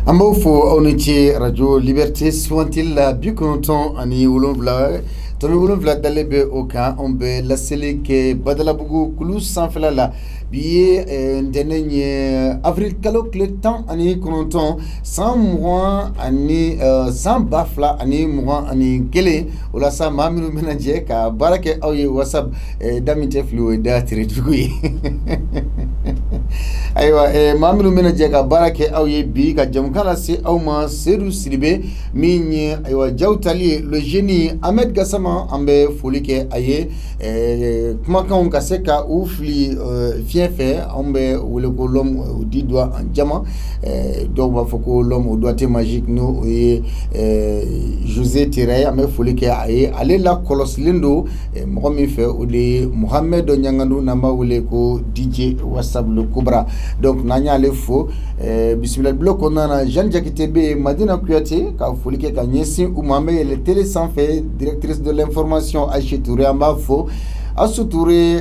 Ambo fo oniti radio liberté sointil la bikonton ani wolonvla tonu wolonvla dalebe oka ombe la seleke badala bugu kulu sanfela la biye ndenenye avril kalo kletan ani konton sans mois ani sans bafla ani mois ani kele ola sa mamiru menaje ka barake awye whatsapp damite flu da tiridugui aywa mamiru menaje ka barake awye bi ka jamkala se awma seru siribe minye aywa jawtali le génie Ahmed Gassama ambe folike aye kuma kan ka se ka ufli bien fait ambe wole ko l'homme dit doit en diamant donc va foko l'homme au doigt magique no et José Tirey ambe folike aye ale la kolos lindo mo mi fait o de Mohamed Nyangandou namba wole ko DJ WhatsApp le Cobra donc nanya le fo bismillah bloc on a Jeanne Jakitebe Madina Kouyaté ka folike ka nyesi umame le télé sans fait directrice de l'information Aïché Touré amba fo Assou Touré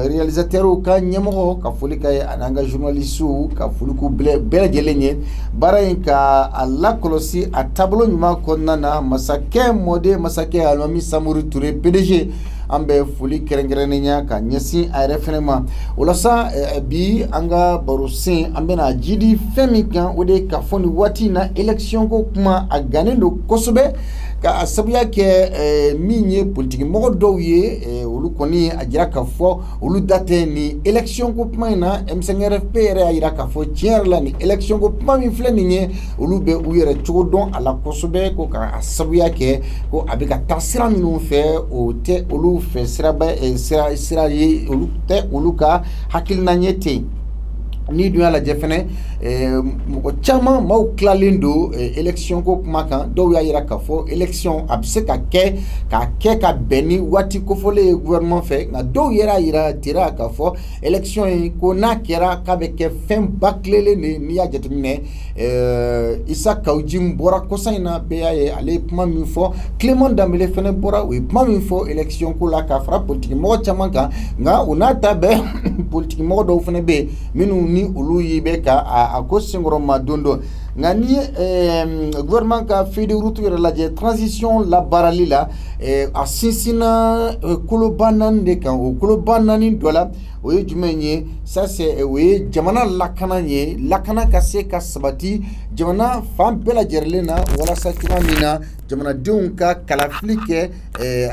réalisateur au ka nyamoro ka folika ananga journaliste ka foliku bela jelenye barayin ka alla kolosi a tableau nyuma konnana masake mode masake almami Samori Touré PDG ambe foli kerengerenya ka nyesi a referema olasa bi anga barusin ambe na jidi femika ode ka foni wati na election ko kuma a ganendo kosobe ka asabuya ke minye politique mo doye olu koni ajira ka fo olu date ni election ko kuma na MCNRFP re ajira ka fo la ni election ko kuma mi fleninye olu be uyere chogodon ala kosobe ko ka asabuya ke ko abika tasira minu fe o te olu fe siraba sira ye olu te olu ka hakil na nyete ni dunya la jefene mo chama mau klalindo election ko maka do ya ira ka fo election abse ka ke beni wati ko fole gouvernement fait na do ira tira ka fo election ko na kera ka be ke fem baklele ni ya jetimine isa kaujim bora ko sayna be ya ale pma mi fo Clément Dambélé fene bora oui pma mi fo election ko la ka fra politique mo chama ka nga unata be politique mo do fene be minu ni ulu yibe ka a kosingoro madondo ngani gouvernement ka fait de route la transition la baralila a sinsina kolobanan de kan o kolobanani dola o jumenye ça c'est oui jamana lakana ka se ka sabati jamana fam bela jerlena wala sa mina jamana deunka kala flike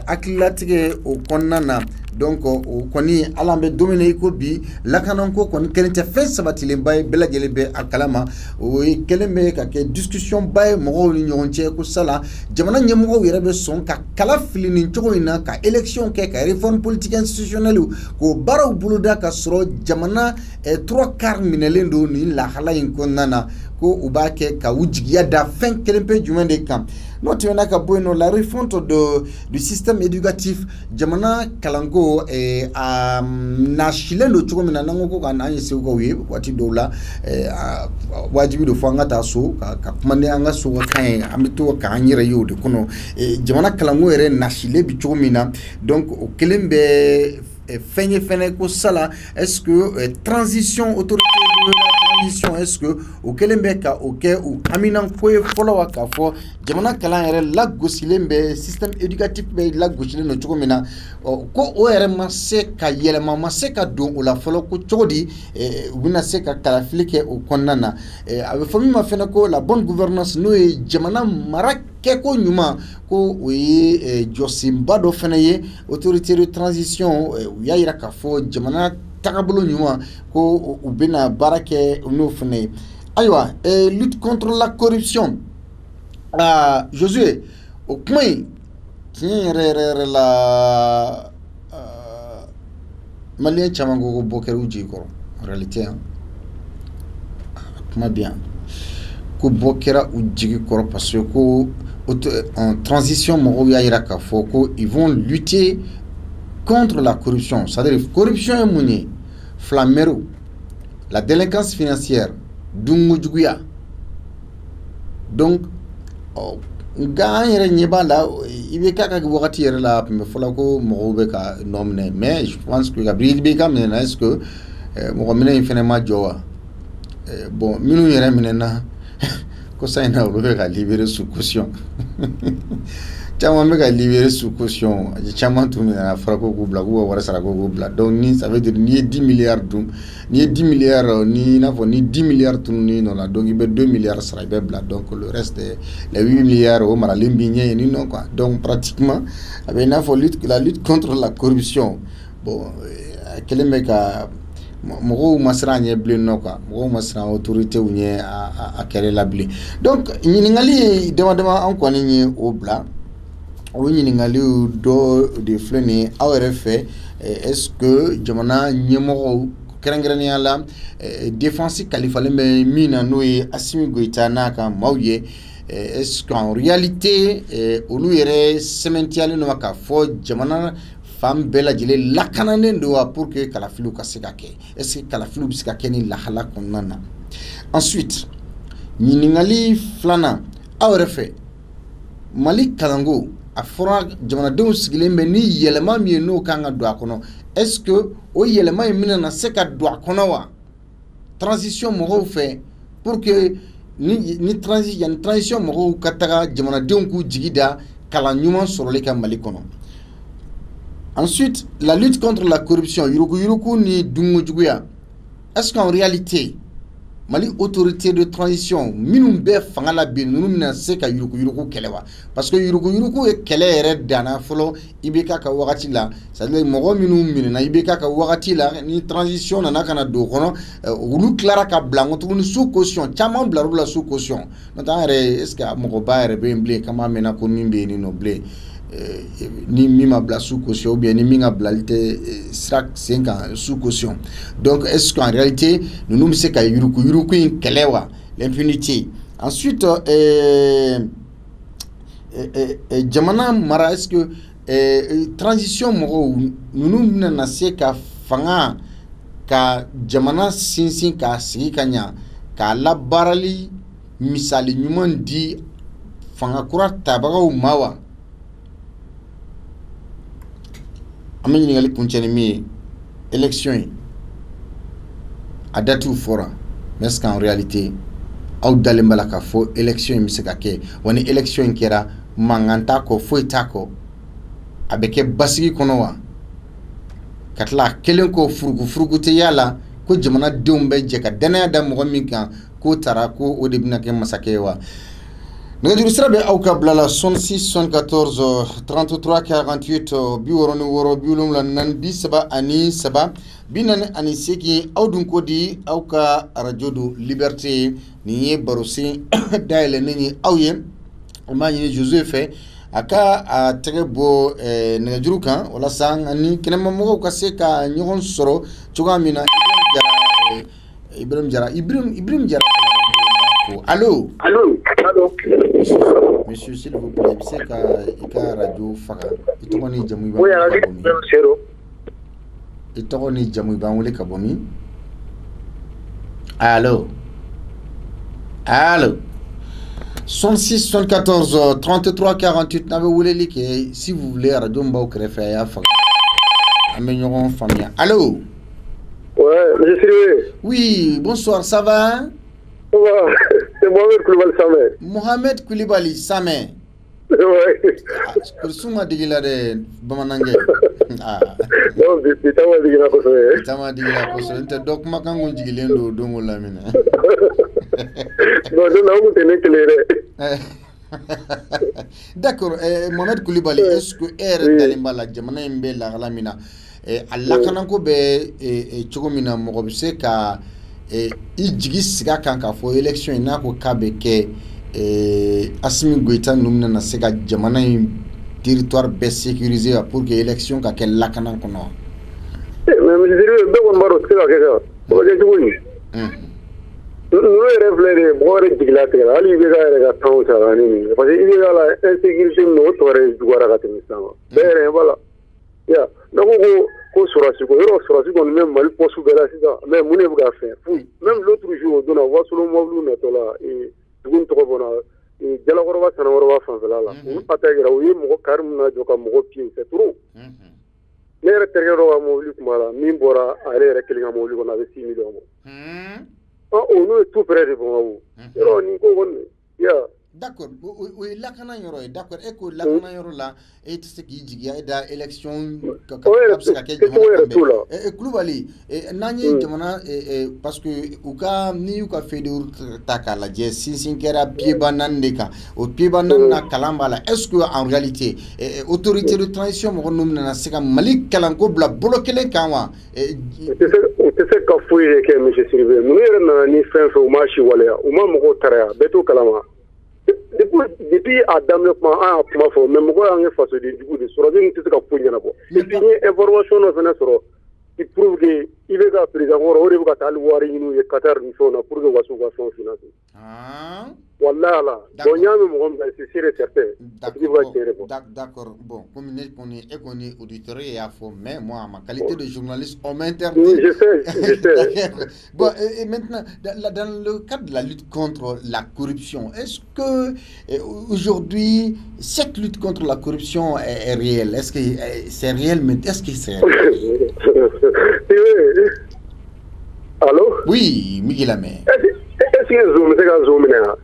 akilatige o konnana donc o koni alambe dominer ko bi lakanon ko kon kelente fe sabati le bay bela jelebe akalama o kelembe ka ke discussion bay mo ni nyonche ko sala jamana nyemo yere be son ka kala filini chokoina ka election ke ka réforme politique institutionnelle ko baraw buluda ka soro jamana 3/4 minelendo ni la halayin konnana ko ubake ka wujigiya da fin kelempe jumende kam notiona ka bueno la refonte du système éducatif jamana kalango na shilendo chukomina nango ko kana yese ko wi wati dola wajibi do fanga ta so ka mande anga so kan amito ka anyira yode kono jamana kalango ere na shile bi chukomina donc o kelembe fene ko sala est-ce que transition autorité est-ce que au Kelembeka ok ou aminan koye follow ka fo jamana kala ere la gosilembe système éducatif be la gosile no chokomina ko o ere masse ka yelema masse ka don o la follow ko chodi wina se ka kala flike o konnana ave fami ma fena ko la bonne gouvernance no e jamana marak ko nyuma ko we josimba do fenaye autorité de transition ya ira ka fo jamana takabolo nyuma ko ubena barake no fene aywa lutte contre la corruption Josué au point tiere la malien chamango bokeru jiko en réalité comment bien ko bokera ujigi koro parce que en transition mo ya iraka foko ils vont lutter contre la corruption, c'est-à-dire corruption est mouni, flammero, la délinquance financière, dungujuguya. Donc, gagne nyeba la, il y a quelques wakati là, mais faut la ko moube ka nomne, mais je pense que Gabriel Beka maintenant est-ce que mon remède infiniment joa, bon, minou yere maintenant ça ina olu ka libérer sous caution caman bɛ ka libérer sous caution caman tun na fara ko k'u bila k'u ka wari sara k'u bla donc ni ça veut dire ni 10 milliards dun ni 10 milliards ni n'a fɔ ni 10 milliards tununi nɔ la donc i bɛ 2 milliards sara i bɛ bila donc le reste les 8 milliards o maralen b'i ɲɛ yen non quoi donc pratiquement a bɛ n'a fɔ la lutte contre la corruption bon kelen bɛ ka mɔgɔw ma siran ɲɛ bilen nɔ quoi mɔgɔw ma siran autorité u ɲɛ a kɛlɛ la bilen donc ɲininkali dama dama an kɔni ye o bila o ɲininkaliw dɔ de filɛ nin ye aw yɛrɛ fɛ est-ce que jamana ɲɛmɔgɔw kɛrɛnkɛrɛnnenya la défense kalifalen bɛ min na n'o ye Assimi Goïta n'a ka maaw ye est-ce qu'en réalité olu yɛrɛ sɛmɛntiyalen don k'a fɔ jamana fan bɛɛ lajɛlen lakananen don wa pour que kalafiliw ka se ka kɛ est-ce que kalafiliw bɛ se ka kɛ ni lahala kɔnɔna na ensuite ɲininkali filanan aw yɛrɛ fɛ Mali kalanko a fɔra jamanadenw sigilen bɛ ni yɛlɛma min ye n'o kan ka don a kɔnɔ est-ce que o yɛlɛma in bɛna na se ka don a kɔnɔ wa transition mɔgɔw fɛ pour que ni transition mɔgɔw ka taga jamanadenw k'u jigi da kalan ɲuman sɔrɔli ka Mali kɔnɔ. Ensuite, la lutte contre la corruption, yuruku ni dungojuguya. Est-ce qu'en réalité, Mali autorité de transition, minnu bɛ fanga la bi ninnu bɛna se ka yuruku kɛlɛ wa? Parce que yuruku ye kɛlɛ yɛrɛ danna fɔlɔ IBK ka wagati la, c'est-à-dire mɔgɔ minnu minɛna IBK ka wagati la ni transition nana ka na don o kɔnɔ, olu tilara ka bila nkɔ tuguni sous caution, caman bilar'u la sous caution. N'o tɛ an yɛrɛ est-ce que mɔgɔba yɛrɛ bɛ yen bilen k'an b'a mɛnna ko min bɛ yen nɔ bilen. Ni min ma bila sous caution ou bien ni min ka bilali tɛ sira sen kan sous caution. Donc est-ce qu'en réalité ninnu bɛ se ka yuruku in kɛlɛ wa l'impunité. Ensuite jamana mara est-ce que transition mɔgɔw ninnu bɛna na se ka fanga ka jamana sinsin k'a sigi ka ɲa k'a labaarali misali ɲuman di fanga kura tabagaw ma wa? An bɛ ɲininkali kuncɛ ni min ye élection in a datiw fɔra mais est-ce qu'en réalité aw dalen b'a la k'a fɔ élection in bɛ se ka kɛ wa ni élection in kɛra mankan t'a kɔ foyi t'a kɔ a bɛ kɛ basigi kɔnɔ wa ka tila a kelen kɔ furugu tɛ y'a la ko jamanadenw bɛ jɛ ka danaya da mɔgɔ min kan k'o taara ko o de bɛna kɛ masakɛ ye wa? Nɛgɛjuru sira bɛ aw ka bila la 66 74 33 48 66 74 43 aw dun ko di aw ka radio do Liberté nin ye barosen dayɛlɛnen ye aw ye o m'a ɲini Josué fɛ a ka a tɛgɛ bɔ nɛgɛjuru kan walasa ani kɛnɛmamɔgɔw ka se ka ɲɔgɔn sɔrɔ cogoya min na Ibrahim Jara Allô? Allô? Monsieur, s'il vous plaît, c'est ka radio faga. Itogoni jamu iba. Oui, zéro. Itogoni jamu iba wole kabomi. Allô? 66 74 33 48 n'avez voulu que si vous voulez radio mba okrefa ya faga. Amène famille. Allô? Ouais, monsieur Sylvain. Oui, bonsoir, ça va? C'est Mohamed Koulibaly Samé. Mohamed Koulibaly Samé. Ouais. Kursuma digila de bamanange. Non, bitama digila ko so. Bitama digila ko so. Inte dok makango jigilendo dongo lamina. Non, non, on tenait clair. D'accord, Mohamed Koulibaly, est-ce que dalimba la jamana imbe la lamina Allah kananko be chogomina mogo bise ka i jigi siga kan ka fo election ina ko kabe ke Assimi Goïta numna na se ka jamana territoire be sécurisé pour que élection ka ke lakana kono mais je dirais be won maro sila ke ka o je juguni no reflere bore digla te ali be ga taw sa ni parce que il y a la insécurité no tore jugara ka timisama bere voilà ya donc ko surasi ko même mal posu bela sida mais mune buga faire même l'autre jour dona wa solo mawlu na tola et dugun to bona et jala gorwa sana gorwa fa la on attaquera oui mo karim na joka mo pied c'est trop nere terero wa mawlu kumala min bora ale rekelinga mawlu ko na 6 millions on est tout près de bon ro ni ko wonne Yeah. D'accord. Oui, lakana yoro, d'accord. Eko lakana yoro la, et ce qui dit da élection Kulubali, nani jamana parce que uka ni uka fedur takala je sinsin kera pieba nandeka o pieba nanna kalamba la est-ce que en réalité autorité de transition mo num na sika malik kalanko bla bloquer kanwa te ka fuye ke monsieur Sylvain nous na ni fin fo machi wala o ma mo tara beto kalama depuis à développement a kuma fɔ mais mɔgɔ y'an kɛ faso de jugu de sɔrɔ ni tɛ se ka foyi ɲɛnabɔ et puis ni information dɔ fana sɔrɔ qui prouve que i bɛ ka président wɔrɔ o de bɛ ka taa hali wari ɲini u ye Qatar ni fɛnw na pour que u ka se u ka fɛnw financer wallahi ala bon n y'a mɛn mɔgɔ min kan c'est sûr et certain a tigi bɛ ka tiɲɛ de fɔ. D'accord, bon comme ne kɔni auditeur y'a fɔ mais moi en ma qualité de journaliste on m'interdit. Je sais. Bon et maintenant dans le cadre de la lutte contre la corruption, est-ce que aujourd'hui cette lutte contre la corruption est réelle? Est-ce que c'est réel? Mais est-ce que c'est réel? Allô? Oui, Miguel Amé. Est-ce que zoom c'est un zoom là?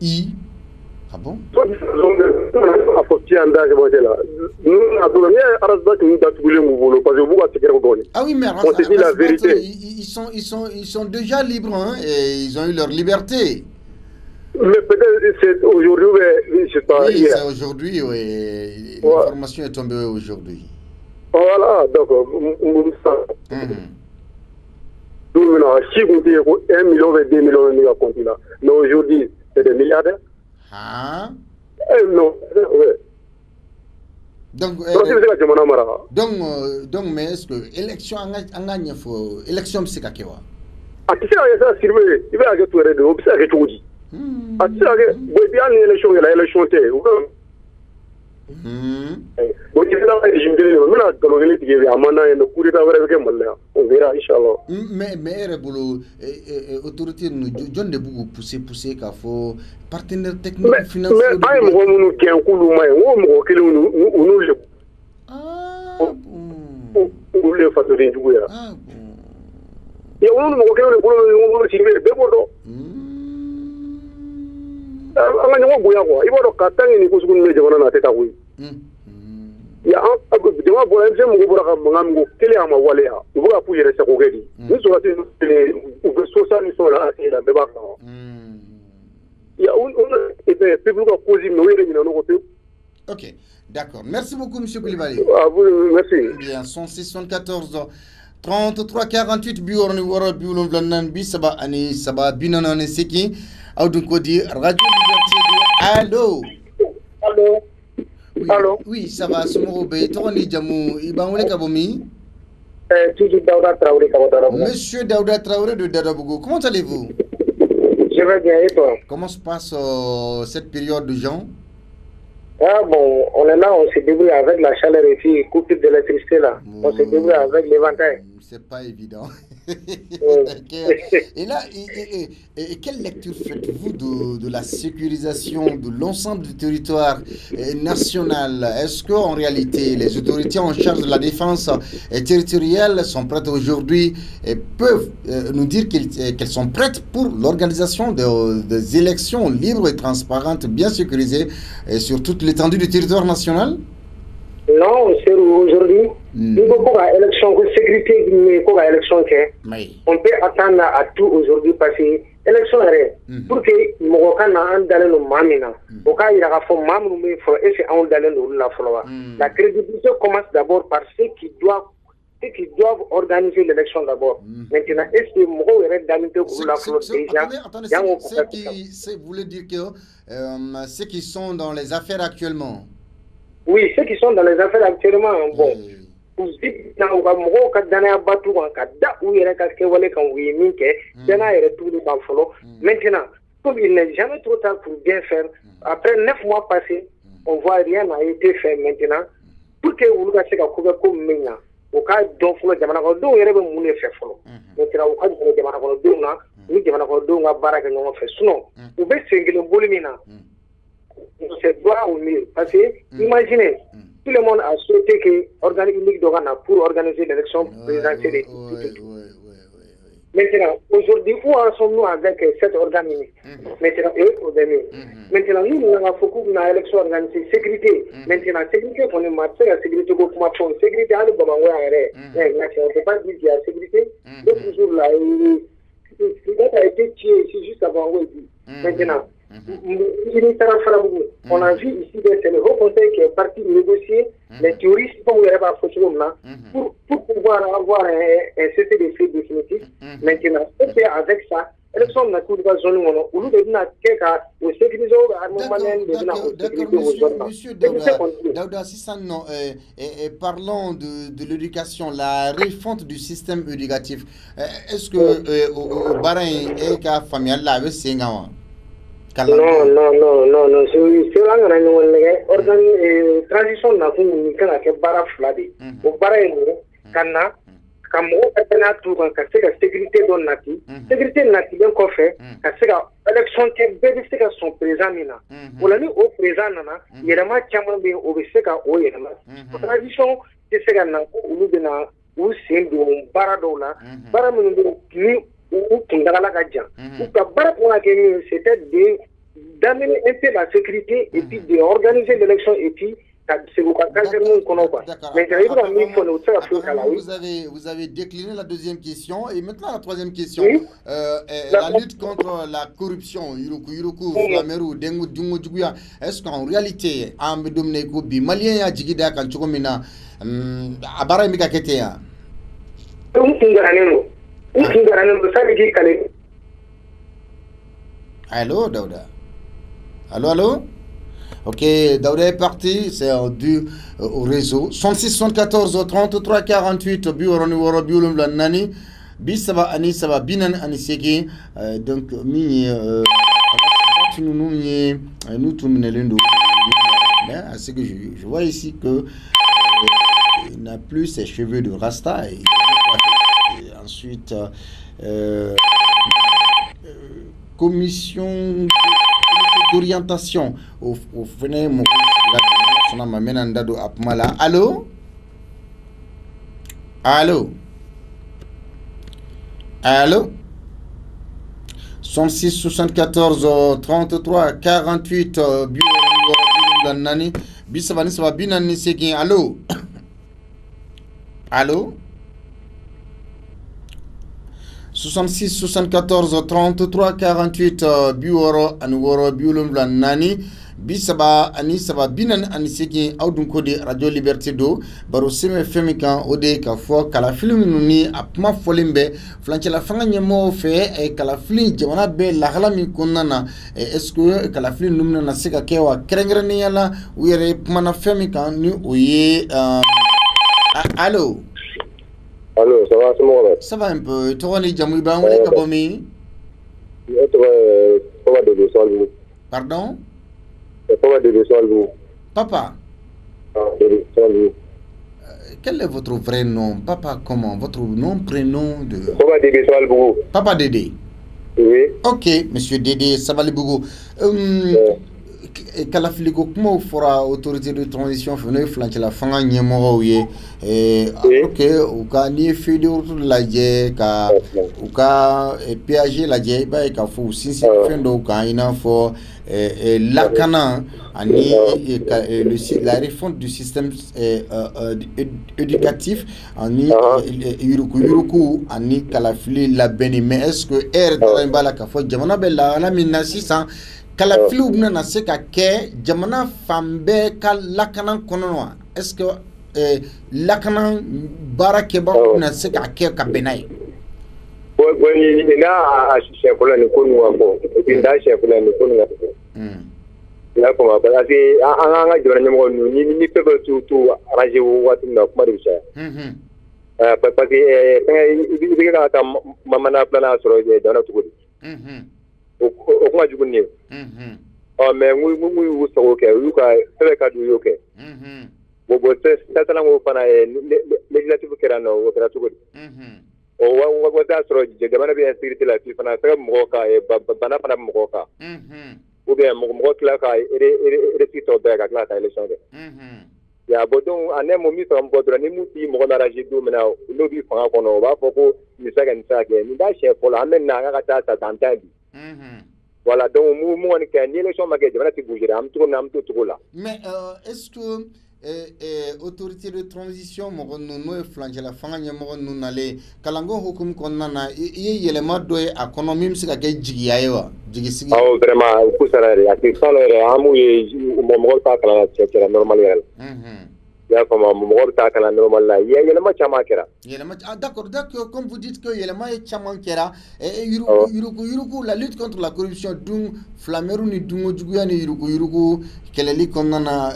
Ah bon? A fɔ ci an da jabate la. Nous a donné Arasbat nous da tugule mu bolo parce que vous avez tiré au bon. Ah oui mais on te dit la vérité. Ils sont déjà libres hein, et ils ont eu leur liberté. Mais peut-être c'est aujourd'hui mais je sais pas. Oui, c'est aujourd'hui oui. L'information est tombée aujourd'hui. Voilà, d'accord. Nous si vous dites 1 million et 2 millions de compte là. Mais aujourd'hui c'est des milliardaires. Ah. Non, ouais. Donc mais est-ce que élection en gagne faut élection c'est quoi? Ah tu sais ça sirve, il va que tout est de observer que tout dit. Ah tu sais que bien l'élection et la élection té. Bon il là je me dis maintenant dans le qui est amana et le coup d'état vrai que mal on verra inchallah. Mais rebolo autorité nous John de beaucoup pousser qu'a faut partenaire technique financier. Mais ay mo nous qui en kulu mai mo kele nous le on le fait de jouer. Ah bon. Et on mo kele on sirve be bodo. Anga nyango boya ko ibodo katangi ni kusukuni me jamana na teta hui. Ya jama bola nse mo bora ka mangamgo kele ama wale ya ubuga pu yere sako gedi ni so ati u be so sa ni so la ati la be ba ka ya on et people ko cause no yere ni no ko pe. OK, d'accord, merci beaucoup monsieur Koulibaly. À vous, merci. Bien 174 33 48 bi worni woro bi wulum lan bi saba ani saba binana ne seki awdun ko di radio liberté. Allô. Oui, allô? Oui, ça va, Somorobe. Toroni Djamou, Ibanwele Kabomi. Daouda Traoré Kabodarabou. Monsieur Daouda Traoré de Dadabougou, comment allez-vous? Je vais bien, et toi? Comment se passe cette période de Jean? Ah bon, on est là, on se débrouille avec la chaleur et puis coupure d'électricité là. On se débrouille avec l'éventail. C'est pas évident. Et là, quelle lecture faites-vous de la sécurisation de l'ensemble du territoire national? Est-ce qu'en réalité, les autorités en charge de la défense territoriale sont prêtes aujourd'hui et peuvent nous dire qu'elles sont prêtes pour l'organisation des élections libres et transparentes, bien sécurisées sur toute l'étendue du territoire national? Non, c'est aujourd'hui. Il faut qu'on ait élection, que sécurité, mais qu'on ait élection. On peut attendre à tout aujourd'hui parce que l'élection est pour que nous ayons dans le mamina. Au cas où il y a un mamou, mais il faut essayer de la follower. La crédibilité commence d'abord par ceux qui doivent organiser l'élection d'abord. Maintenant, est-ce que nous avons d'amitié pour la flotte déjà? Attendez, vous voulez dire que ceux qui sont dans les affaires actuellement? Oui, ceux qui sont dans les affaires actuellement, bon. Vous dites, quand vous avez un bateau, maintenant, comme il n'est jamais trop tard pour bien faire, après 9 mois passés, on voit rien n'a été fait maintenant. Pour que vous ayez comme maintenant, au cas d'on faut le demander, on y avait mon effet follow. Maintenant, au cas où on demande, nous demandons à Barak et non fait. Sinon, vous pouvez s'engager le bolimina. C'est droit au mieux. Parce que, imaginez, tout le monde a souhaité que l'organe unique d'Organa pour organiser l'élection présidentielle. Maintenant, aujourd'hui, où en sommes-nous avec cette organisation? Maintenant, maintenant, nous avons beaucoup de l'élection organisée, sécurité. Maintenant, sécurité, on est marqué la sécurité, sécurité, on ne peut pas dire qu'il y a sécurité. Donc, toujours là, il a été tué ici juste avant Ouédi. Maintenant, on a vu ici c'est le Haut Conseil qui est parti négocier les touristes pour pouvoir avoir un cessez-le-feu définitif. Maintenant, avec ça, élection n'a pas zone où nous devons sécuriser Monsieur Daouda Sissano, parlons de l'éducation, la refonte du système éducatif. Est-ce que au Bahreïn et qu'à familial là, c'est non. C'est la transition n'a pas bara fladi. Au Bahreïn, Kana, Kamo, tout la sécurité dans Nati, sécurité Nati bien qu'on fait, élection qui est son présent. Pour l'année au présent, il y a un chambre bien au Beseka au Yéma. Transition, c'est ce qu'on a ou c'est un baradola, baramundo, ou Kundala Gadjan. Ou Kabara c'était d'amener un peu la sécurité et puis d'organiser l'élection et puis vous avez décliné la deuxième question et maintenant la troisième question. La lutte contre la corruption, est-ce qu'en réalité, allô, Daouda? Allô? Ok, Daouda est parti, c'est dû au réseau. 106 74 33 48 Bioroni Biolum la Nani Bisaba Ani Saba Binan Aniseki donc nous tournons c'est que je vois ici que il n'a plus ses cheveux de Rasta et ensuite commission d'orientation au phénomène allô allô allô 106 74 33 48 Nani Bisabani Saba Binani Seki allô allô 66 74 33 48 Biworo Anuworo Biulum Nani Bisaba Ani Saba Binan Aniseki Audun Kode Radio Liberté do Baro Seme Femikan Ode Kafo Kala film Nuni Apma Folimbe Flanchela Fanga Nyemo Fe e Kala film Jamana Be Lahala Mi Konana est-ce que Kala film Numna Naseka Kewa Krengrene Yala Uyere Pmana Femikan Ni Oye allô. Allô, ça va, c'est moi. Ça va un peu. Tu vois, les Jamouis Bang, les Kabomi. Pardon? Papa. Quel est votre vrai nom? Papa, comment? Votre nom, prénom de. Papa Dédé. Oui. Ok, monsieur Dédé, ça va les bougou. Kalafiligo kuma fora autorité de transition fene flanchela fanga nyemo ye ok uka ni fede lajɛ ka uka péage lajɛ ba ka fo sinsi fendo ka ina fo lakana ani la refonte du système éducatif ani yuruku ani kalafili la beni mais est-ce que bala ka fo jamana be la minna 600 Kala filu na se ka kɛ jamana fan bɛɛ ka lakana kɔnɔ est-ce que lakana baarakɛbagaw na se ka kɛ ka bɛn n'a ye. Ni n'a siɲɛ fɔlɔ ni ko ninnu ka fɔ et puis n'a siɲɛ fɔlɔ ni ko ninnu ka fɔ. I y'a faamu parce que an ka jamana ɲɛmɔgɔ ninnu ni fɛn fɛn t'u arrangé waati min na kuma de bɛ caya. Parce que i bɛ ka taa mana filanan sɔrɔ jamana cogo di. O kuma jugu ni ye. Mais mun y'u sago kɛ u y'u ka fɛn ka d'u y'o kɛ. Bon sisan ko fana législative kɛra nɔ o kɛra cogo di. O wa t'a sɔrɔ jamana bɛ insécurité la fii fana fɛn mɔgɔw kan bana fana bɛ mɔgɔw kan. Ou bien mɔgɔ tila ka récit tɔ bɛɛ ka tila ka taa élection kɛ. ya bodon ane mo mi from bodra ni muti mo na raji do mena no bi fa kono ba foko mi saga ni saga ni da chef la amen na ga ta sa tantabi voilà donc mu on ka ni élection ma ke jana ti bouger am to la mais est-ce que autorité de transition mo no e flange la fanga nya mo no nale kalango hukum konna na yelema do e economy msika ke jigi yaewa jigi sigi vraiment ku sarare ati salare amu ye mo ta kala chere normal ya comme mo ta kala normal la yelema chama kera yelema d'accord comme vous dites que yelema e chama kera yuruku la lutte contre la corruption dung flameru ni dungo juguya ni yuruku keleli konna na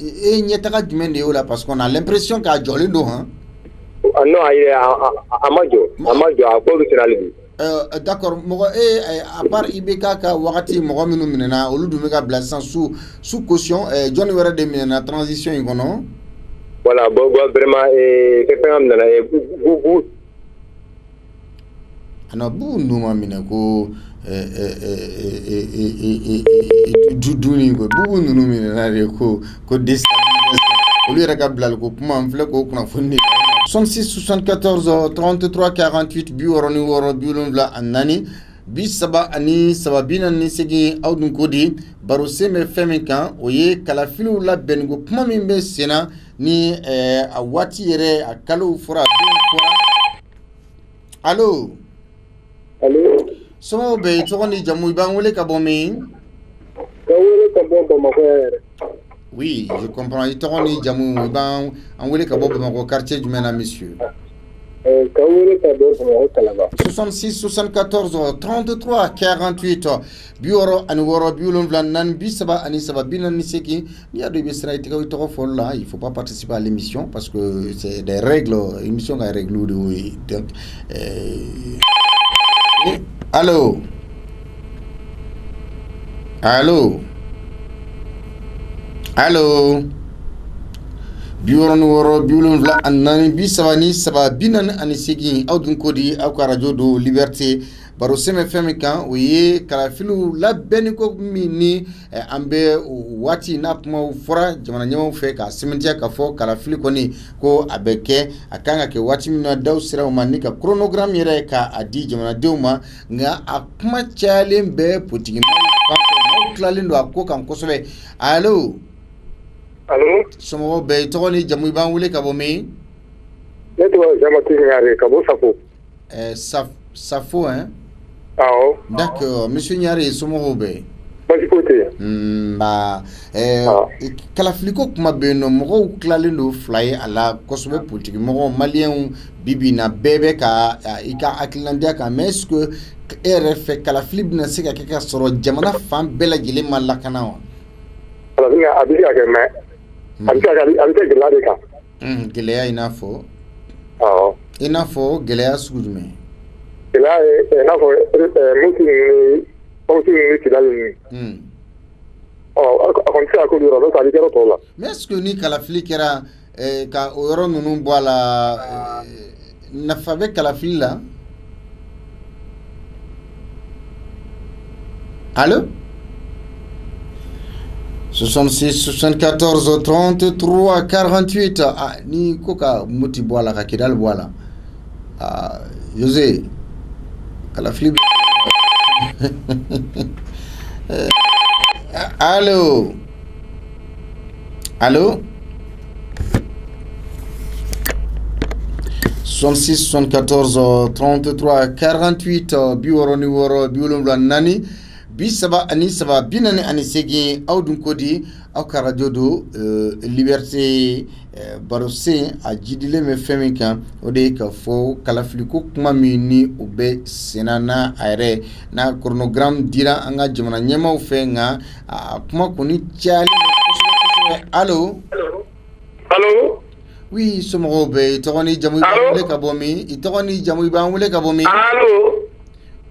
et nyetaka dumende yo là parce qu'on a l'impression qu'a jolé do hein non amajo a professionnalité d'accord mo à part ibeka ka wakati mo minu minena olu dumeka blasan sous caution John wera de minena transition ikono voilà vraiment c'est pas am na bu ana bu numa mina ko duni ko bu nunu minena re ko olu yɛrɛ ka bilali ko kuma n filɛ k'o kunnafoni 66 74 33 48 64 74 aw dun ko di baro sen bɛ fɛn min kan o ye kalafiliw labɛnni ko kuma min bɛ senna ni a waati yɛrɛ a kalow fɔra a denw fɔra allo somɔgɔw bɛ yen tɔgɔ ni jamu i b'an wele ka bɔ min ka wele ka bɔ Bamakɔ yɛrɛ. Oui, je comprends. Il t'a dit Jamou, on voulait que Bobo quartier du Mena, monsieur. 66 74 33 48 Bioro Anworo Biolon Vlanan Bisaba Anisaba Binan Niseki. Il y a des bessera là. Il ne faut pas participer à l'émission parce que c'est des règles. L'émission a des règles. Donc, allô? Allô? Allô? Bioro Woro Biolon Vla Anani Bisabani Saba Binan Aniseki Audun Kodi Auka Radio do Liberté Baro Seme Femikan Oye Kalafilu La Beniko Mini Ambe Wati Napma Fora Jamana Nyama Feka Sementia Kafo Kalafilu Koni Ko Abeke Akanga ke Wati Mina Daw Sira Umanika Chronogram Yere Ka Adi Jamana Deuma Nga Akma Chalembe Putigina Klalindo Akoka Mkosobe Allô? Allô? Somo be togoni jamu ban wule ka bo mi? Neto jama tinyare ka bo Safo. Safo hein? Ah. D'accord, monsieur Nyare somo be. Basi côté. Kala fliko kuma be no mo klalindo fly ala kosobe politique mo malien bibi na bebe ka ika aklandia ka mais est-ce que RF kala flib na sika keka soro jamana fam bela jile malakana wa. Alors il y a abili agema. Abili gelade ka. Gelea inafo. Ah. Inafo gelea sugume. Gelea inafo muti kilali. Mais est-ce que ni kalafili kera ka oyoro nunu boala na fabe kalafili la? Allô? 66 74 33 48 ni koka muti boala ka kidal boala. José kalafili Allô? Allô? 66 74 33 48 Bioro ni woro biolumla nani bisaba ani saba binani ani segi awdun kodi aw radio do liberté barose a jidile me femika ode ka fo kalafliko kuma mini obe senana aire na chronogramme dira anga jamana nyama fe nga kuma koni tiali allô allô oui somo be togoni jamu ba ka bomi itogoni jamu ba wule ka bomi allô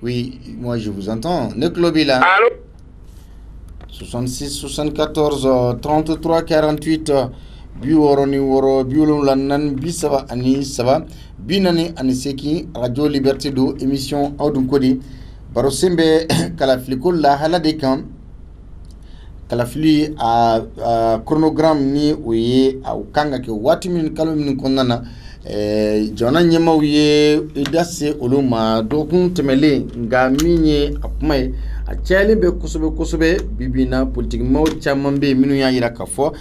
oui moi je vous entends ne klobila allô 66 74 33 48 Bioro ni woro biolum lannan bisaba ani saba binani ani seki radio liberté do émission awdun kodi baro sembe kala fliko la halade kam kalafili a chronogramme ni o ye a kanga ke wati min kalo min konnana jona nyemaw ye idase oluma dokun temele nga minye apmay a chali be kusobe bibina politique maw chamambe minu ya yira kafo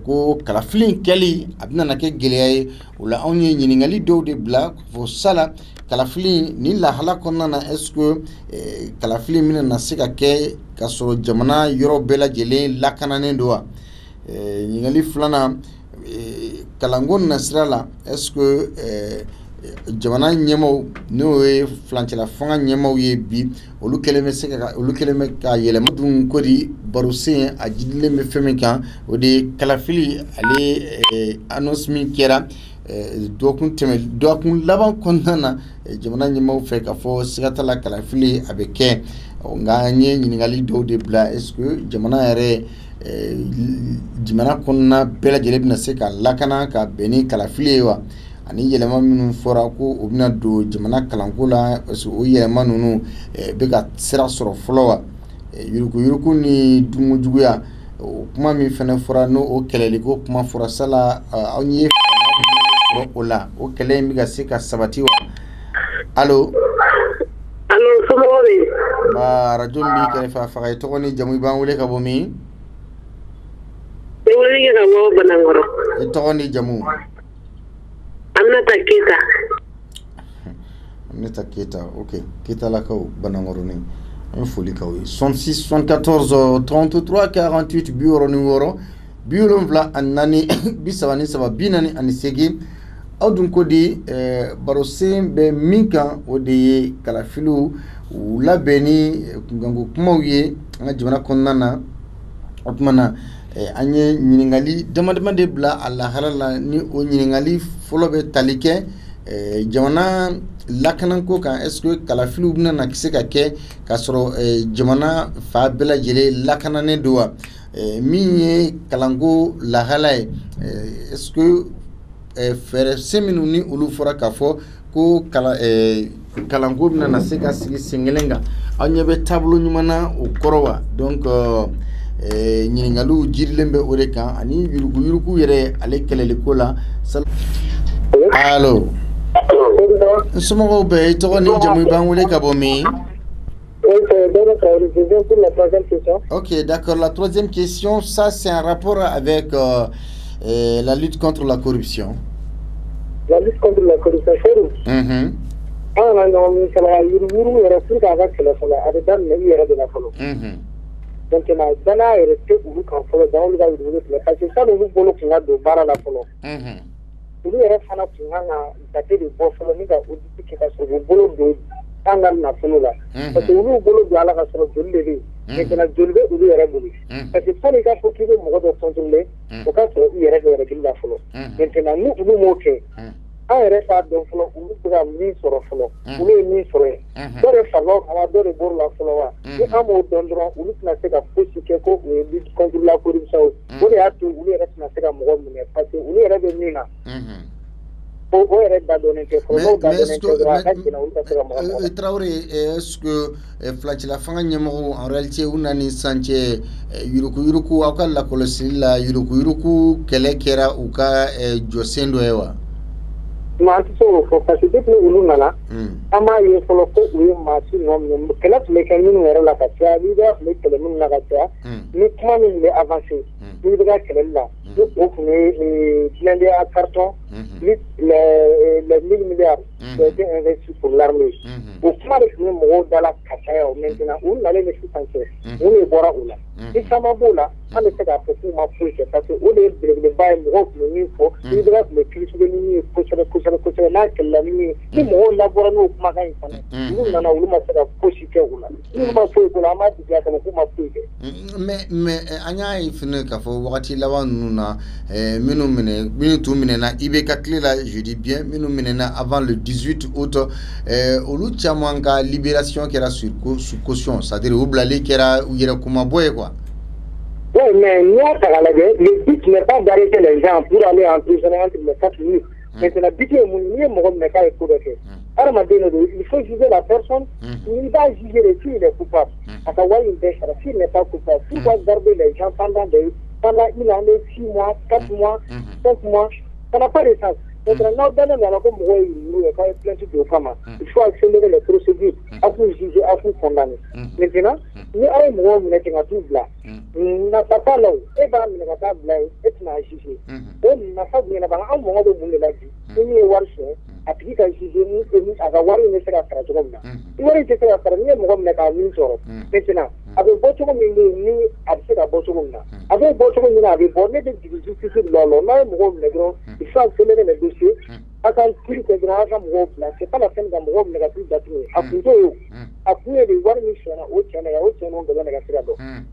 ko kalafili keli abna nake geleay wala onye nyiningali do de bla fo sala kalafili ni la hala konnana est-ce que kalafili mina nasika ke kaso jamana yoro bela jele lakanane doa nyiningali fulana kalangon nasrala est-ce que jamana nyemo no e flanchela fanga nyemo ye bi olu keleme seka olu keleme ka yele madun kodi baruse a jidle me femeka odi kalafili ale annonce mi kera dokun laban konnana jamana nyemo fe ka fo sikatala kalafili abeke nga nye nyingali do de bla est-ce que jamana yare jamana konna bela jele bina seka lakana ka beni kalafili wa ani yelema minnu fora ko o bina do jamana kalanko la parce que o yelema nunu be ka sira sɔrɔ fɔlɔ wa yuruku ni dungu juguya o kuma min fɛnɛ fɔra no o kɛlɛli ko kuma fɔra sala aw ye fɔra o la o kɛlɛ in bɛ ka se ka sabati wa allo somɔgɔw bɛ ba radio b'i kɛrɛfɛ a faga i tɔgɔ ni jamu i b'an wele ka bɔ min ne weleli kɛ ka bɔ Banankɔrɔ i tɔgɔ ni jamu Aminata Keita, ok. Keita lakaw Banankɔrɔ ni an foli kaw 66 74 33 48 biwɔrɔ ni wɔɔrɔ 74 33 40 ani segi aw dun ko di barosen bɛ min kan o de ye kalafiliw u labɛnni kunkanko kumaw ye an ka jamana kɔnɔna na o tuma na an ye ɲiningali dama de bila a lahala la ni o ɲiningali fɔlɔ bɛ tali kɛ jamana lakanako kan est-ce que kalafiliw bɛna na se ka kɛ ka sɔrɔ jamana fa bɛɛ lajɛlen lakananen don wa min ye kalanko lahala ye est-ce que fɛɛrɛ se minnu ni olu fɔra k'a fɔ ko kalanko bɛna na se ka sigi sen kelen kan aw ɲɛ bɛ taabolo ɲuman na o kɔrɔ wa donc ɲininkaliw jirilen bɛ o de kan ani yuruku yɛrɛ ale kɛlɛliko la allo somɔgɔw bɛ i tɔgɔ ni jamu i b'an wele ka bɔ min ok d'accord la troisième question ça c'est un rapport avec la lutte contre la corruption la lutte contre la corruption c'est ana ɲɔgɔn kala yuru yɛrɛ pour que a ka kɛlɛ fɔlɔ a bɛ daminɛ i yɛrɛ de la fɔlɔ maintenant danaya yɛrɛ tɛ olu kan fɔlɔ dan olu ka yuru filɛ parce que sanni olu bolo tun ka don baara la fɔlɔ olu yɛrɛ fana tun kan ka jate de bɔ fɔlɔ ni ka audit kɛ ka sɔrɔ u bolo don an ka nafolo la parce que olu bolo don ala ka sɔrɔ joli de bɛ yen maintenant joli bɛ olu yɛrɛ bolo parce que sanni i ka fɔ k'i bɛ mɔgɔ dɔ contrôler o ka sɔrɔ i yɛrɛ dɔ yɛrɛ la fɔlɔ maintenant ni olu m'o kɛ an yɛrɛ t'a dɔn fɔlɔ olu bɛ ka min sɔrɔ fɔlɔ olu ye min sɔrɔ yen dɔ de farala kan wa dɔ de bɔr'o la fɔlɔ wa ni an m'o dɔn dɔrɔn olu tɛna se ka fosi kɛ ko o ye lutte contre la corruption o de y'a to olu yɛrɛ tɛna se ka mɔgɔ minɛ parce que olu yɛrɛ bɛ min na o yɛrɛ da dɔnnen tɛ fɔlɔ n'o da dɔnnen tɛ dɔrɔn a ka jɛna olu ka se ka mɔgɔ minɛ. Traoré, est-ce que filacila fanga ɲɛmɔgɔw en réalité u na ni sisan cɛ yuruku aw ka lakɔlɔsili la yuruku kɛlɛ kɛra u ka jɔsen dɔ ye wa? Ma an tɛ se k'o fɔ parce que depuis olu nana an b'a ye fɔlɔ ko u ye maasi nɔ minɛ kɛlɛ tun bɛ kɛ minnu yɛrɛ la ka caya leader tun bɛ kɛlɛ minnu na ka caya ni kuma min bɛ avancer n'i bɛ ka kɛlɛli la ni o tun ye blindé à carton les 1000 milliards qui ont été investis pour l'armée o kuma de tun bɛ mɔgɔw da la ka caya o maintenant u nalen de sisan cɛ mun de bɔra o la ni caman b'o la an bɛ se k'a fɔ k'u ma foyi kɛ parce que o de ye belebeleba ye mɔgɔw tun bɛ min fɔ leader tun bɛ critiquer ni min ye kosɛbɛ n'a kɛlɛla ni min ye ni mɔgɔw labɔra n'o kumakan in fana olu nana olu ma se ka fosi kɛ o la n'olu ma foyi k'o la an b'a digiya kama k'u ma foyi kɛ. mais an y'a ye fɛnɛ k'a fɔ wagati laban ninnu na minnu tun minɛna IBK tile la je dis bien minnu minɛna avant le 18 août olu caman ka libération kɛra sous caution c'est-à-dire u bilali kɛra u yɛrɛ kumabɔ ye quoi. Oui, mais nous, le but n'est pas d'arrêter les gens pour aller en prison entre les 4 minutes. Maintenant, le but est de faire des choses. Il faut juger la personne. Il va juger s'il est coupable. S'il n'est pas coupable, s'il doit garder les gens pendant une année, 6 mois, 4 mois, 5 mois, ça n'a pas de sens. Maintenant, il faut accélérer les procédures, à vous juger, à vous condamner. Maintenant, nous avons n'a pas là, et bien, nous n'avons pas là, et nous avons jugé. On n'a pas bien avant, on m'a donné la vie. Nous avons appris à juger, nous avons une série de choses. Il va y avoir des choses. Maintenant, avec votre communauté, avec votre communauté, avec votre communauté, avec votre il faut accélérer les dossiers. C'est pas la peine d'un gros négatif d'attirer. À plutôt, à plus de voir une chaîne, au nom de la négative.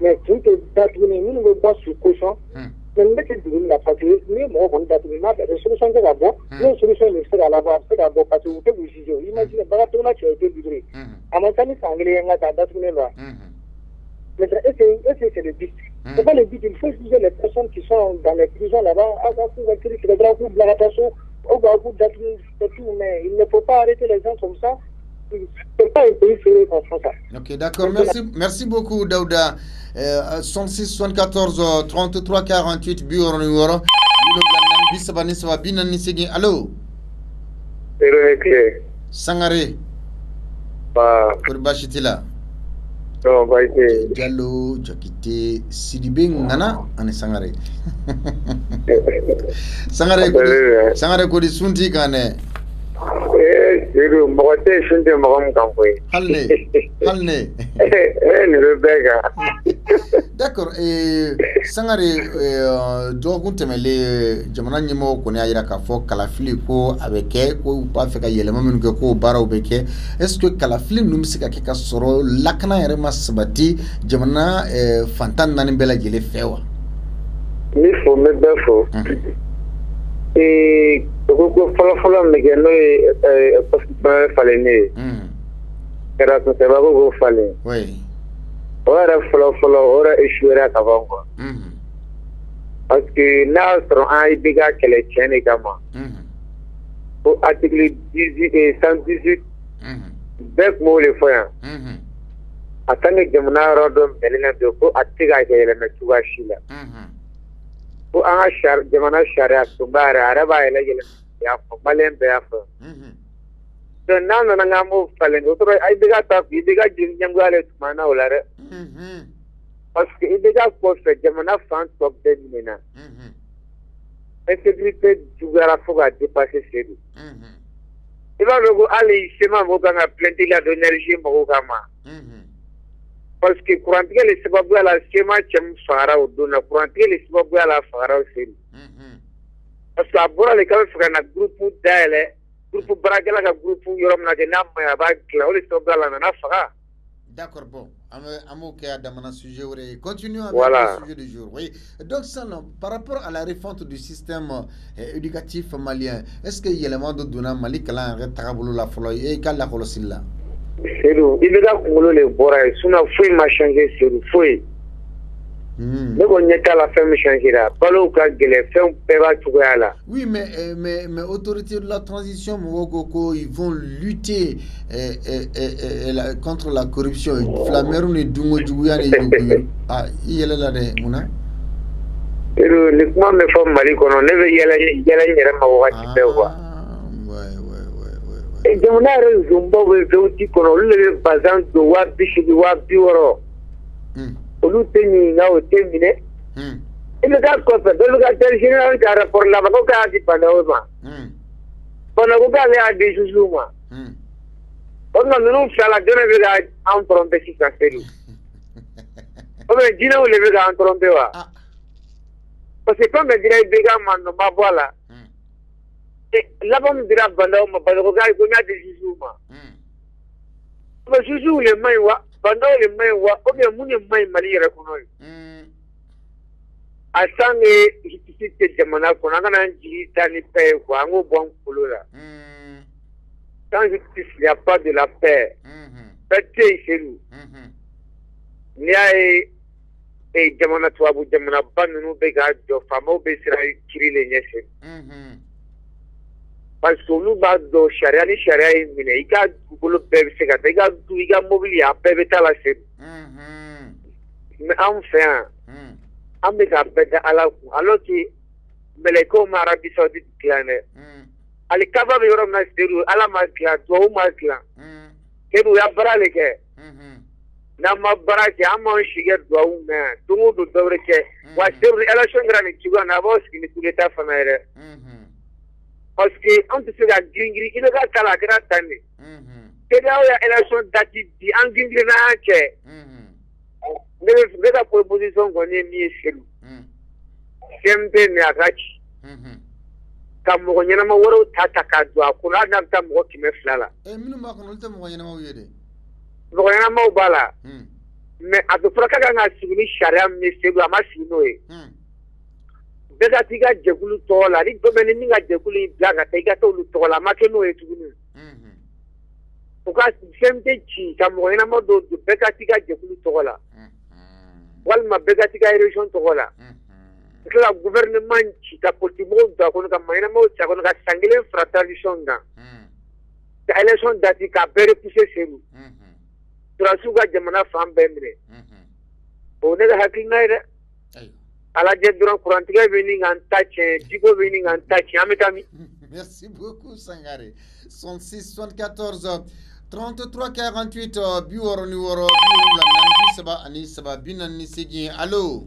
Mais tout est d'attirer, nous ne pas sous cochon. Mais nous mettons la patrie, nous avons d'attirer la solution de la boîte, une solution de faire à la boîte, c'est la boîte parce que vous jugez. Imaginez, Baratona qui a été livré. À mon avis, c'est anglais, on a d'attirer là. Mais c'est le but. C'est pas le but, il faut juger les personnes qui sont dans les prisons là-bas, mais il ne faut pas arrêter les gens comme ça. C'est pas un pays sérieux comme ça. Ok, d'accord. Merci beaucoup, Daouda. 106 74 33 48 bureau numéro. Allô? Sangare. Kurbashitila. Diallo Jakite Sidibé Ngana ane Sangare. Sangare ko di sunti kane. Diru mote sunti magam kampoy. Halne. Ni rebega. D'accord. Sangare dogun temele jamana nyimo ko ne ayira ka fo kalafili ko abeke ko ba fe ka yelema min ko baraw beke. Est-ce que kalafili num sika ke ka soro lakana yare masbati jamana fantan nani bela jele fewa. Ni fo me befo. Ko fala me que no pas falene. Era ko se bago go fale. Oui. Ora fala ora eshuera kavango. Parce que là sur un biga kele chene kama. Au article 18 et 118 bec mo le foya. Atane jamna rodom belena de ko atiga kele na tuwa shila. Ko an shar jamana sharia tumbara araba ele gele ya ko balen be afa. So now na mo falen otro ai biga ta biga jingangale tumana olare. Parce que ibiga ko fe jamana fan top de mina. Intégrité du gara foga dépasser cedou. Il va le go aller sema mo ganga plenty la d'énergie mo gama. Parce que courant que les sababu ala sema chem fara oduna courant que les sababu ala fara cedou. Parce que abora le ka fe na groupe d'aile groupe bragala ka groupe yorom na de nam ya ba kla ole sababu ala na fara. D'accord, bon. Amouké Adamana sujet, continuons avec le sujet du jour. Oui. Donc, ça, par rapport à la refonte du système éducatif malien, est-ce qu'il y a l'élément de Duna Mali qui a un retarabolo la folie et qu'a la colossilla? C'est nous. Il y a le bora, suna fouille m'a changé sur le fouille. Mais on n'est qu'à la fin me changer là. Balo ka gele, fait un péva tout là. Oui, mais autorités de la transition, ils vont lutter contre la corruption. Flameroun et Dungo Djouyan et Djouyan. Ah, il y a là des mouna. Le comment me fait Mali qu'on ne veut y aller ma ouati péva. Ouais. Et on a raison, on veut qu'on le bazan de Wabishi de Wabioro. Olu teni na o temine ile ga ko pe do ga terjina ga rapport la ko ka di panoma kono ko ga le adi susuma on no sala jona be ga en trompe si ka seri o be dina o le be ga en trompe wa parce que comme dira be ga man no ma voilà la bam dira bando ma ba ko ga ko na di susuma o susu le mai wa bando le mai wa o be muni mai mali yere kuno asange justice jamana ko na kana nji tani pe ko ango bon kulura sans justice il y a pas de la paix paix chez nous ni ay e jamana to abu jamana banu be ga jo famo be sira kiri le nyese parce que olu b'a dɔn sariya ni sariya ye minɛ i ka dugukolo bɛɛ bɛ se ka taa i ka du i ka mobili a bɛɛ bɛ taa la se mais anw fɛ yan an bɛ ka bɛɛ da ala kun alors que mɛlɛkɛw ma Arabi Saoudite dilan dɛ hali Kaba bɛ yɔrɔ min na Seydou ala ma dilan tubabu ma dilan Seydou u y'a baara de kɛ n'an ma baara kɛ an m'anw si kɛ duwawu mɛn don o don dɔ wɛrɛ kɛ wa Seydou élection kɛra nin cogoya in na a b'aw sigi ni coup d'état fana ye dɛ parce que an tɛ se ka girin-girin IBK ta la a kɛra tan de CEDEAO ya élection date di an girin-girin n'an y'a kɛ ne ka proposition kɔni ye min ye Seydou CMP ni a ka ci ka mɔgɔ ɲɛnama wɛrɛw ta k'a don a kɔnɔ hali n'a bɛ taa mɔgɔ 200 la minnu b'a kɔnɔ olu tɛ mɔgɔ ɲɛnamaw ye dɛ mɔgɔ ɲɛnamaw b'a la mais a bɛ fɔra k'a kan ka sigi ni sariya min ye Seydou a ma sigi n'o ye bɛɛ ka t'i ka jɛkulu tɔgɔ la ni dɔ bɛ ni min ka jɛkulu in bila ka taa i ka taa olu tɔgɔ la a ma kɛ n'o ye tuguni u ka CMT ci ka mɔgɔ ɲɛnama dɔw don bɛɛ ka t'i ka jɛkulu tɔgɔ la walima bɛɛ ka t'i ka région tɔgɔ la ka tila ka gouvernement ci ka politique mɔgɔw don a kɔnɔ ka mɔgɔ ɲɛnamaw ci a kɔnɔ ka san kelen fara transition kan ka élection date k'a bɛɛ repousser Seydou surasiw ka jamana fan bɛɛ minɛ o ne ka hakilina ye dɛ alajɛ dɔrɔn kurantigɛ bɛ ɲini k'an ta tiɲɛ jiko bɛ ɲini k'an ta tiɲɛ an bɛ taa min. Merci beaucoup Sangare 66 74 33 48 biwɔɔrɔ ni wɔɔrɔ bi ani saba bi naani ni seegin allo.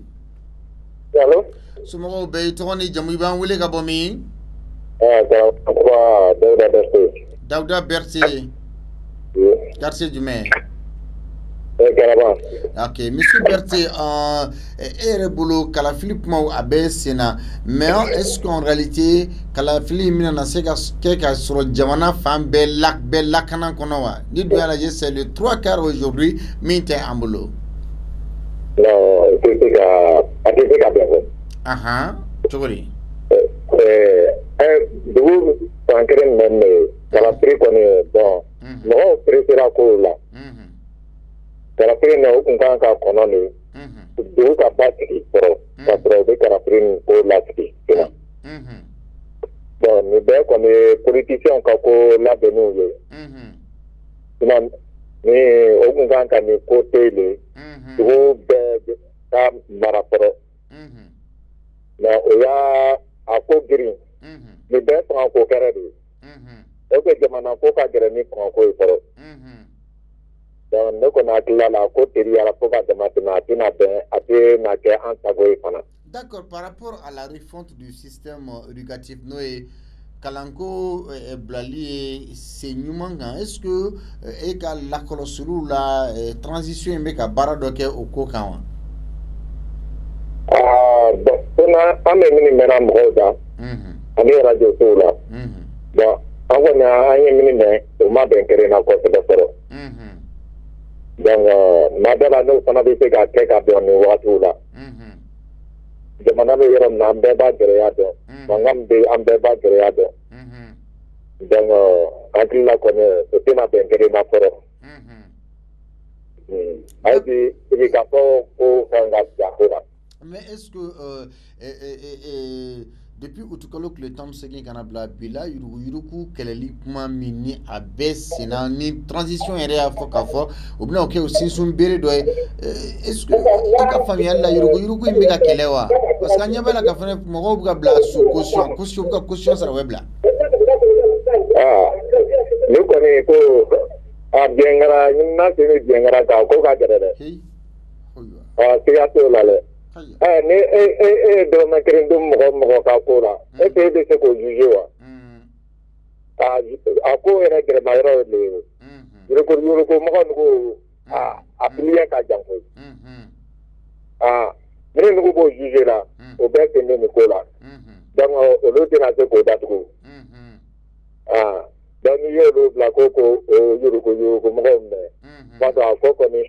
allo. somɔgɔw bɛɛ i tɔgɔ ni jamu i b'an wele ka bɔ min. Dawuda Berté. Dawuda Berté. quartier jumɛn. Garaba. Ok, Monsieur Berté, e bolo kalafili kumaw a bɛ sen na mais est-ce qu'en réalité kalafili min na se ka kɛ ka sɔrɔ jamana fan bɛɛ lakana kɔnɔ wa ni dun y'a lajɛ c'est le 3/4 aujourd'hui min tɛ an bolo. Non, a tɛ se ka bɛn fɔ. Cogo di. Dugu fan kelen min bɛ kalafili kɔni bon mɔgɔw peresera kow la. Kalafili na o kun kan ka kɔnɔ de dugu ka ba sigi sɔrɔ ka sɔrɔ u bɛ kalafili nin ko lasigi sisan bon nin bɛɛ kɔni ye politisiyɛnw ka ko labɛnniw ye sisan ni o kun kan ka nin ko te le dugu bɛɛ ka mara fɔlɔ mais o y'a a ko girin nin bɛɛ kɔngɔko kɛra de o kɛ jamana ko ka gɛrɛ ni kɔngɔko ye fɔlɔ. Donc, ne connais pas la côte de la Foga de Mathématiques, d'accord, par rapport à la refonte du système éducatif, Noé, Kalanko et Blali, c'est Numanga, est-ce que la colossure, la transition est à Baradoke au Kokawa? Bon, on a un minimum Roda, un radio Sola. Bon, on a un minimum, on m'a bien créé la côte de Foro. Donc, madame, nous sommes habitués à quelque chose de nouveau là. Je m'en avais eu un bébé agréable. Mon âme de un bébé agréable. Donc, quand il la connaît, c'était ma bien créée ma forêt. Il a pas mais est-ce que depuis que le temps se kanabla bila yuruku keleli kuma mini abes na ni transition ere afokafo obina oke osinsun bere do est-ce que aka famille la yuruku imbe kelewa parce que anya bala ka fane mo go bla sous caution sara webla ne connais ko a biengara na tene biengara ka ko ka gere hey tiga to la le de ma kerendum mo ka ko la de se ko juger wa a ko era gere ma ro le yuruku mo ko a plier ka jango mene nugu bo juger la o be tende ni ko la donc o lo tena se ko datugo donc yo lo bla ko yuruku mo ko me ba do ko ko ni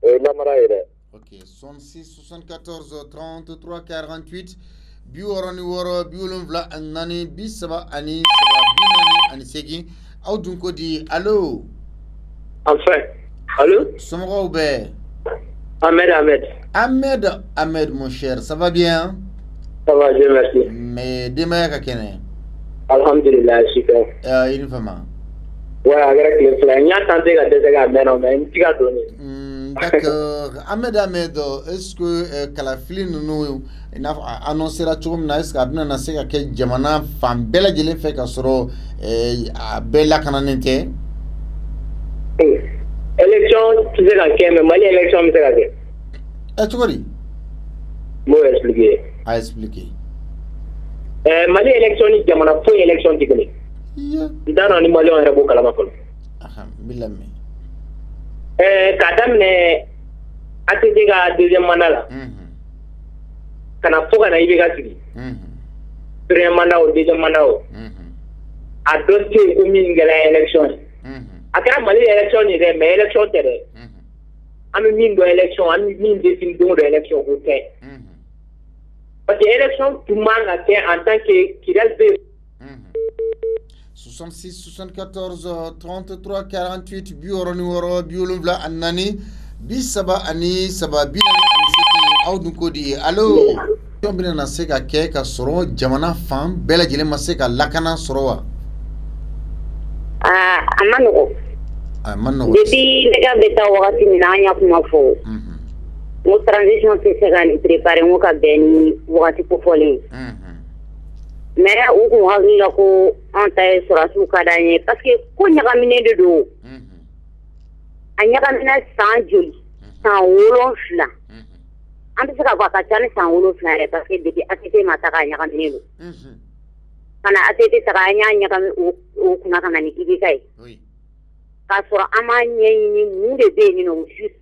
la mara ire. Ok, 66 74 33 48 biworoni woro biwolonvla nani bisaba ani saba binani ani segi aw dun ko di allo. Enfin, allô? Somɔgɔw bɛ. Ahmed mon cher, ça va bien? Ça va, Dieu merci. Mais denbaya ka kɛnɛ. Alhamdulillah, super. Il fama. Ouais, avec les flingues, il y a tenté de dégager, mais non, mais il y a donné. D'accord. Ahmed, est-ce que Kalafili nous annoncera tout le monde est-ce qu'Abna n'a pas que Jamana femme belle de l'effet qu'à soro bella cananente? Élection, tu sais laquelle, mais Mali élection, tu sais laquelle? Tu vois? Moi, expliquer. À expliquer. Mali élection, ni Jamana pour élection, tu connais. Dans un Mali, on a beaucoup à la mafia. Bilame. Kadam ne atete ga deuxième mandat la kana foka na ibe ga tigi premier mandat au deuxième mandat au a dossier ko min gala élection akara Mali élection ni de mais élection tere ami min do élection ami min décide do élection ko te parce que élection tout manga te en tant que qui reste 66 74 33 48 bioro numéro biolumla annani bisaba ani sababi ani seki awdun kodi allo tombina na seka ke ka soro jamana fam bela jele maseka lakana sorowa amano depuis lega beta wakati mina nya kuma fo mo transition se sega ni préparer mo ka beni wakati ko fole mais ou ko hakila ko anta surasu kadanye parce que ko nyagamine de do anyagamina sanjoli san wolonfla anta saka kwa kachane san wolonfla parce que depuis atete mataka nyagamine do kana atete saka nyagami o kuna kana ni kibikai oui ka sura amanye ni munde be ni no juste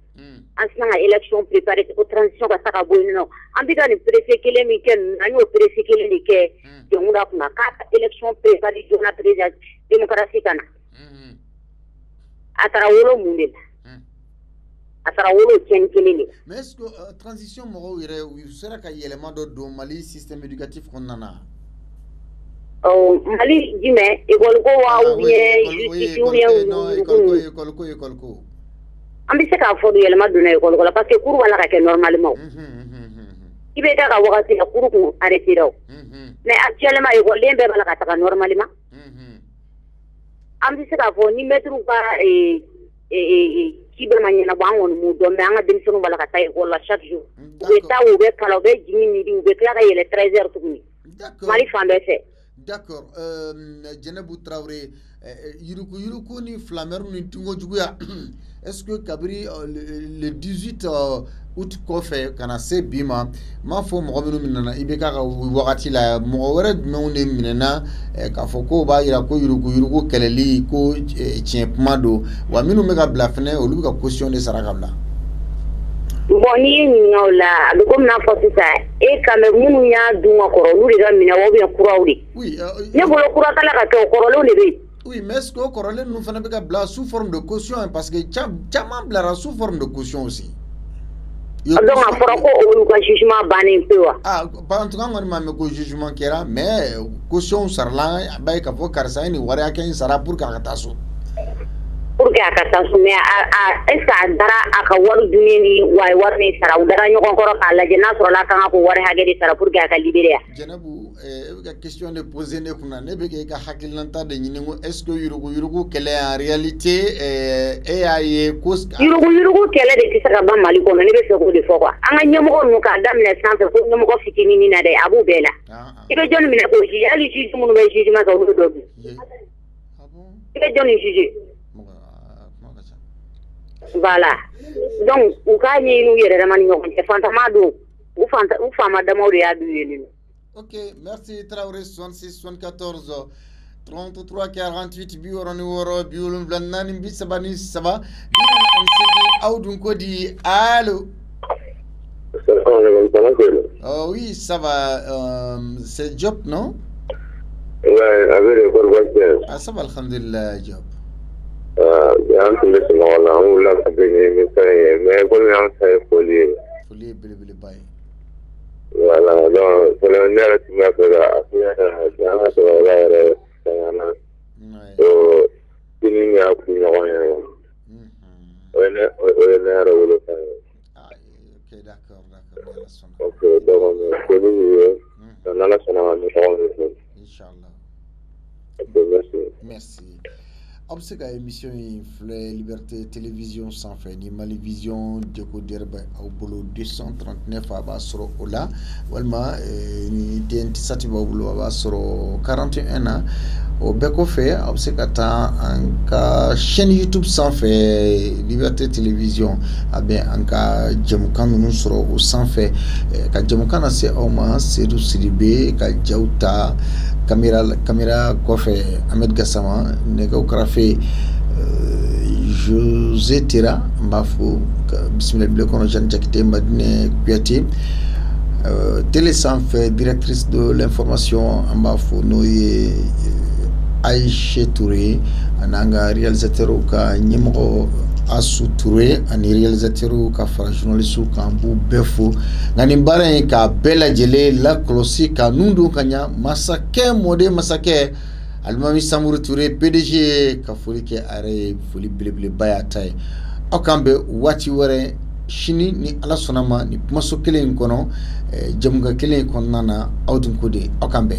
asnanga élection préparée pour transition ka saka boy no ambika ni préfet kele mi ken nani o préfet kele ni ke ngunda kuna ka élection préparée jona président démocratie kana atara wolo munde atara wolo ken kele ni mais est-ce que transition mo ire sera ka élément do Mali système éducatif qu'on nana Mali jime école ko wa ou bien justice ou bien école ko ambi se ka fodu yelma duna école ko parce que cours wala ka ke normalement ibe ka wakati ya cours ko arrêter daw mais actuellement école lembe bala ka ta normalement ambi se ka fo ni mettre ka kibe manyana bangon mu do me anga demsonu bala ka ta école chaque jour be ta ou be kala be jimi ni ou be kala yele 13h tukuni mali fambe fait. D'accord. Djenebou Traoré, Yuruku ni Flamer ni Tungo Djouya. Est-ce que Kabri le 18 août kofe kana se bima ma fo mo gomenu minana ibeka ka wakati la mo wara mewne minana ka fo ko ba ira ko yuruku keleli ko tiempmado wa minu mega blafne o luka question de sarakabla. Bon ni ngola do comme na fosi sa e Cameroun ya dunga koro lu ga mina wo bien kurawri oui ne bolo kura kala ka to koro le be oui mais est-ce que koro le nous fana be ga bla sous forme de caution parce que chama bla sous forme de caution aussi donc a fora ko o ka jugement banin pewa en tout cas ngoni ma me ko jugement kera mais caution sarla bay ka fo karsa ni wara ken sara pour ka taso pour que akata sume est-ce que dara aka waru dunini way warni sara dara nyoko koro kala jena so la kan ko war hagedi sara pour que aka libérer Jenabu la question de poser ne kuna ne be ka hakilanta de nyingo est-ce que yurugu kele en réalité ay koska yurugu kele de kisaka ba mali ko ne be se ko de fo quoi anga nyemo no ka damne sanse ko nyemo ko fitini ni na de abu bela ibe joni mina ko ji ali ji munu be ji ma ko do ibe joni ji voilà donc u ka ñi nu yere dama ñoko ci fantama do u fama dama do ya du yeni. OK, merci Traoré 66 74 33 48 bi woro ni woro bi wolum blanani bi sabani saba bi am sigi awdun ko di allo. Oh oui, ça va c'est Job non? Ouais, avec le corps. Ah ça va alhamdulillah Job. Yang tulis wala ulang abini misalnya mereka yang saya boleh baik wala donc kalau nera cuma pada akhirnya jangan soalnya jangan so ini yang aku nyawanya oleh nera ulang ok d'accord ok donc jadi ya dan Allah senang kami Insyaallah Merci. Obseka émission Liberté Télévision sans fin ni Malivision Djeko Derba au bolo 239 aba soro ola walma ni denti satiba bolo aba soro 41 ans au beko fe obseka ta anka chaîne YouTube sans fait Liberté Télévision abe anka jamukan nu soro au sans fait ka jamukan se oma Seydou Sidibé ka jauta caméra kofe Ahmed Gassama nega ukrafe José Tira mbafo bismillah bile kono Jean Jakite Madine Kouyaté télé sans fait directrice de l'information mbafo noye Aïché Touré ananga réalisateur ka nyemro Asu Touré ani réalisateur ka fara journaliste ka mbu befo ngani mbare ka bela jele la closi ka nundu kanya masake mode masake Almami Samourou Touré PDG ka foli ke are foli blebele baya tay okambe wati wore shini ni ala sonama ni maso kelen kono jamuga kelen kono nana awdun kode okambe